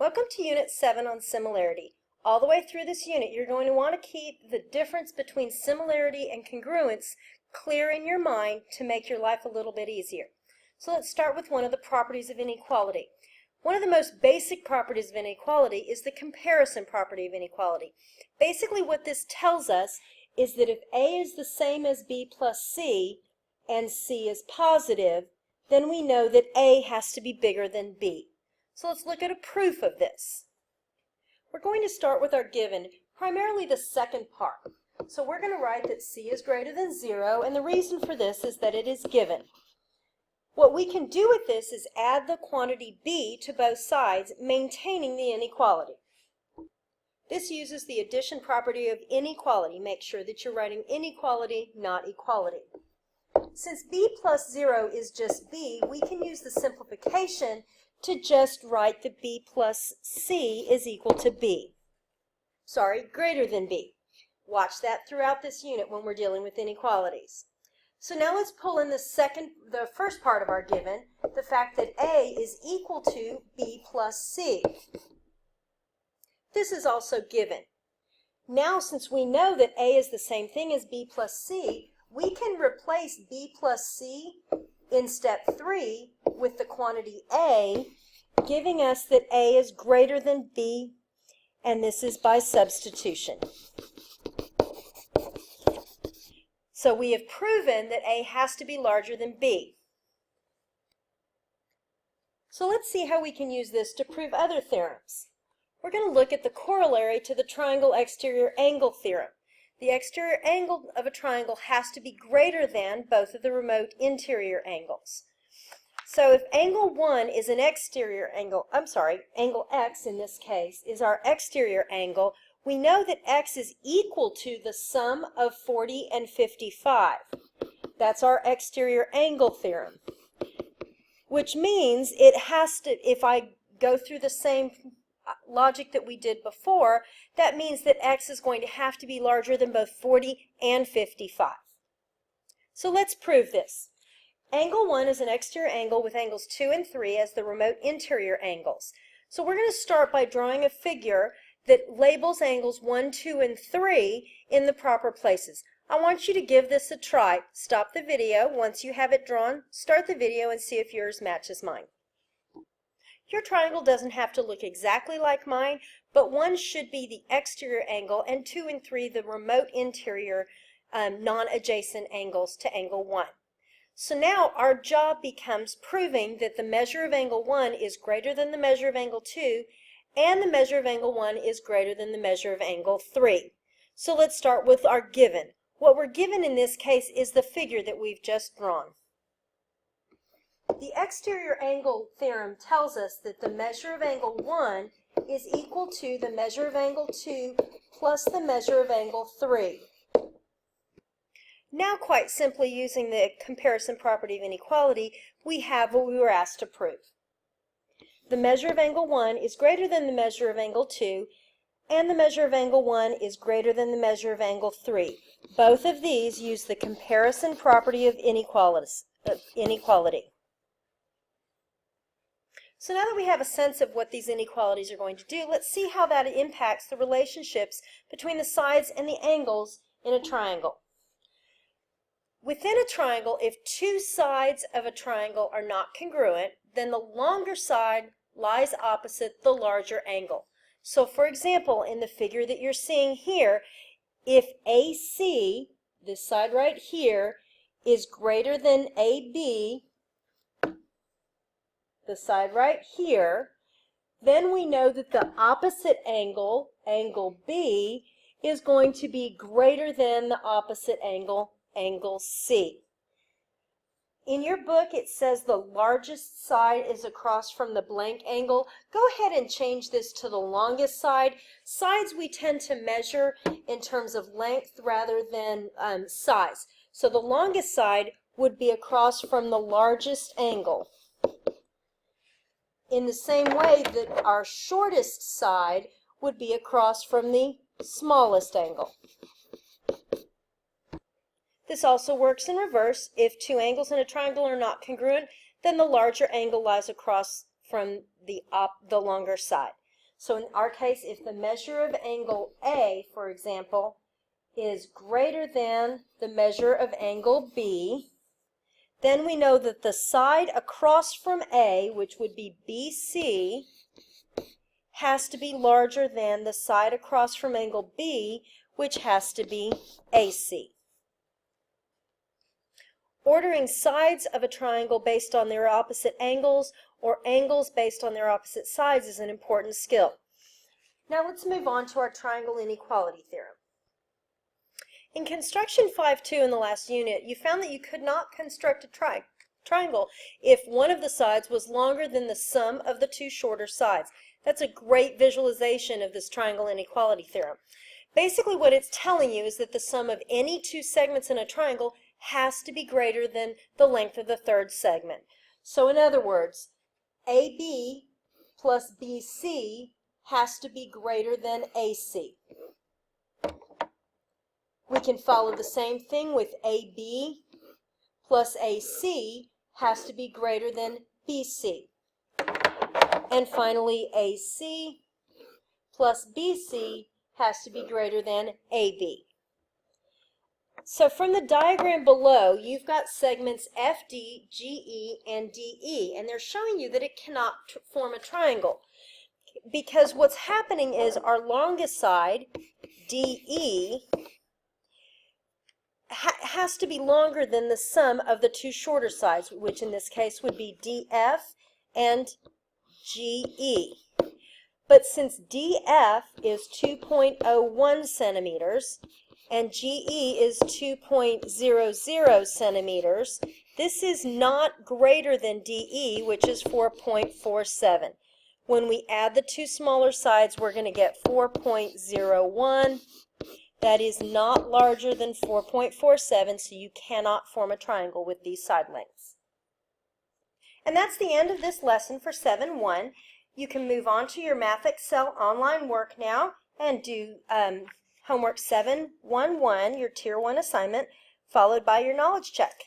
Welcome to Unit 7 on similarity. All the way through this unit, you're going to want to keep the difference between similarity and congruence clear in your mind to make your life a little bit easier. So let's start with one of the properties of inequality. One of the most basic properties of inequality is the comparison property of inequality. Basically what this tells us is that if A is the same as B plus C and C is positive, then we know that A has to be bigger than B. So let's look at a proof of this. We're going to start with our given, primarily the second part. So we're going to write that C is greater than 0, and the reason for this is that it is given. What we can do with this is add the quantity B to both sides, maintaining the inequality. This uses the addition property of inequality. Make sure that you're writing inequality, not equality. Since B plus 0 is just B, we can use the simplification to just write that B plus C is equal to B. Greater than B. Watch that throughout this unit when we're dealing with inequalities. So now let's pull in the first part of our given, the fact that A is equal to B plus C. This is also given. Now, since we know that A is the same thing as B plus C, we can replace B plus C in step 3 with the quantity A, giving us that A is greater than B, and this is by substitution. So we have proven that A has to be larger than B. So let's see how we can use this to prove other theorems. We're going to look at the corollary to the triangle exterior angle theorem. The exterior angle of a triangle has to be greater than both of the remote interior angles. So if angle 1 is an exterior angle, angle X in this case is our exterior angle, we know that X is equal to the sum of 40 and 55. That's our exterior angle theorem, which means it has to, if I go through the same logic that we did before, that means that X is going to have to be larger than both 40 and 55. So let's prove this. Angle 1 is an exterior angle with angles 2 and 3 as the remote interior angles. So we're going to start by drawing a figure that labels angles 1, 2, and 3 in the proper places. I want you to give this a try. Stop the video. Once you have it drawn, start the video and see if yours matches mine. Your triangle doesn't have to look exactly like mine, but 1 should be the exterior angle and 2 and 3 the remote interior non-adjacent angles to angle 1. So now our job becomes proving that the measure of angle 1 is greater than the measure of angle 2 and the measure of angle 1 is greater than the measure of angle 3. So let's start with our given. What we're given in this case is the figure that we've just drawn. The exterior angle theorem tells us that the measure of angle 1 is equal to the measure of angle 2 plus the measure of angle 3. Now, quite simply using the comparison property of inequality, we have what we were asked to prove. The measure of angle 1 is greater than the measure of angle 2, and the measure of angle 1 is greater than the measure of angle 3. Both of these use the comparison property of inequality. So now that we have a sense of what these inequalities are going to do, let's see how that impacts the relationships between the sides and the angles in a triangle. Within a triangle, if two sides of a triangle are not congruent, then the longer side lies opposite the larger angle. So for example, in the figure that you're seeing here, if AC, this side right here, is greater than AB, the side right here, then we know that the opposite angle, angle B, is going to be greater than the opposite angle, angle C. In your book, it says the largest side is across from the blank angle. Go ahead and change this to the longest side. Sides we tend to measure in terms of length rather than size. So the longest side would be across from the largest angle, in the same way that our shortest side would be across from the smallest angle. This also works in reverse. If two angles in a triangle are not congruent, then the larger angle lies across from the longer side. So in our case, if the measure of angle A, for example, is greater than the measure of angle B, then we know that the side across from A, which would be BC, has to be larger than the side across from angle B, which has to be AC. Ordering sides of a triangle based on their opposite angles or angles based on their opposite sides is an important skill. Now let's move on to our triangle inequality theorem. In construction 5.2 in the last unit, you found that you could not construct a triangle if one of the sides was longer than the sum of the two shorter sides. That's a great visualization of this triangle inequality theorem. Basically what it's telling you is that the sum of any two segments in a triangle has to be greater than the length of the third segment. So in other words, AB plus BC has to be greater than AC. We can follow the same thing with AB plus AC has to be greater than BC. And finally, AC plus BC has to be greater than AB. So from the diagram below, you've got segments FD, GE, and DE, and they're showing you that it cannot form a triangle. Because what's happening is our longest side, DE, has to be longer than the sum of the two shorter sides, which in this case would be DF and GE. But since DF is 2.01 centimeters and GE is 2.00 centimeters, this is not greater than DE, which is 4.47. When we add the two smaller sides, we're going to get 4.01. That is not larger than 4.47, so you cannot form a triangle with these side lengths. And that's the end of this lesson for 7.1. You can move on to your Math Excel online work now and do homework 7.1.1, your Tier 1 assignment, followed by your knowledge check.